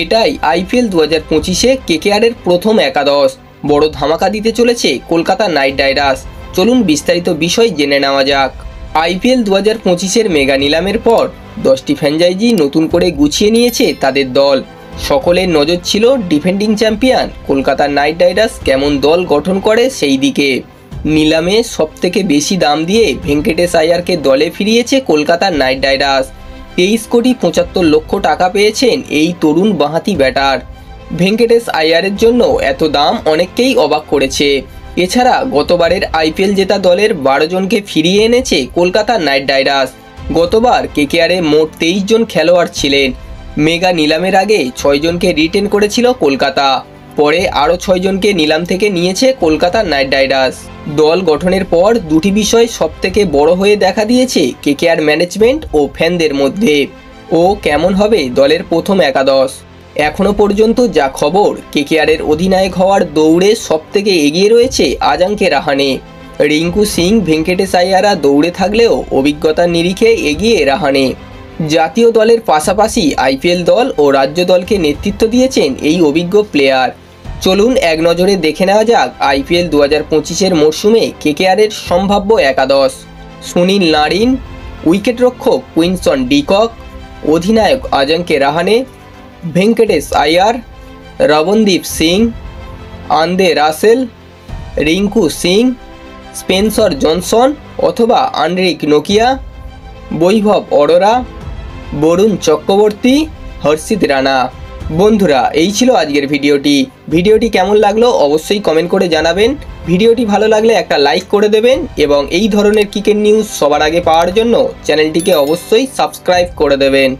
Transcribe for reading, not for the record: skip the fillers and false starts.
এটাই আইপিএল 2025-এ কেকেআরের প্রথম একাদশ। বড় ধামাকা দিতে চলেছে কলকাতা নাইট রাইডার্স। চলুন বিস্তারিত বিষয় জেনে নেওয়া যাক। আইপিএল 2025-এর মেগা নিলামের পর 10টি ফ্র্যাঞ্চাইজি নতুন করে গুছিয়ে নিয়েছে তাদের দল। সকলের নজর ছিল defending champion Kolkata night Riders কেমন দল গঠন করে সেই দিকে। নিলামে সবথেকে বেশি দাম দিয়ে ভেঙ্কটেশ আয়ারকে দলে ফিরিয়েছে কলকাতা নাইট রাইডার্স। 23,75,00,000 টাকা পেয়েছেন এই তরুণ বাঁহাতি ব্যাটার। ভেঙ্কটেশ আয়ারের জন্য এত দাম অনেককেই অবাক করেছে। এছাড়া গতবারের আইপিএল জেতা দলের 12 জনকে ফিরিয়ে এনেছে কলকাতা নাইট রাইডার্স। গতবার কেকেআরে মোট 23 জন খেলোয়াড় ছিলেন। মেগা নিলামের আগে 6 জনকে রিটেন করেছিল কলকাতা, পরে আরও 6 জনকে নিলাম থেকে নিয়েছে কলকাতা নাইট রাইডার্স। দল গঠনের পর দুটি বিষয় সবথেকে বড় হয়ে দেখা দিয়েছে কেকেআর ম্যানেজমেন্ট ও ফ্যানদের মধ্যে। ও কেমন হবে দলের প্রথম একাদশ। এখনও পর্যন্ত যা খবর, কেকেআরের অধিনায়ক হওয়ার দৌড়ে সবথেকে এগিয়ে রয়েছে আজাঙ্কে রাহানে। রিঙ্কু সিং, ভেঙ্কটেশ আয়াররা দৌড়ে থাকলেও অভিজ্ঞতার নিরিখে এগিয়ে রাহানে। জাতীয় দলের পাশাপাশি আইপিএল দল ও রাজ্য দলকে নেতৃত্ব দিয়েছেন এই অভিজ্ঞ প্লেয়ার। চলুন এক নজরে দেখে নেওয়া যাক আইপিএল 2025-এর মরশুমে কেকেআরের সম্ভাব্য একাদশ। সুনীল নারিন, উইকেটরক্ষক কুইন্সন ডিকক, অধিনায়ক Ajinkya Rahane, Venkatesh Iyer, Ramandeep Singh, Andre Russell, Rinku Singh, Spencer Johnson অথবা আন্ড্রিক নোকিয়া, বৈভব অরোরা, বরুণ চক্রবর্তী, হর্ষিত রানা। বন্ধুরা, এই ছিল আজকের ভিডিওটি কেমন লাগলো অবশ্যই কমেন্ট করে জানাবেন। ভিডিওটি ভালো লাগলে একটা লাইক করে দেবেন এবং এই ধরনের ক্রিকেট নিউজ সবার আগে পাওয়ার জন্য চ্যানেলটিকে অবশ্যই সাবস্ক্রাইব করে দেবেন।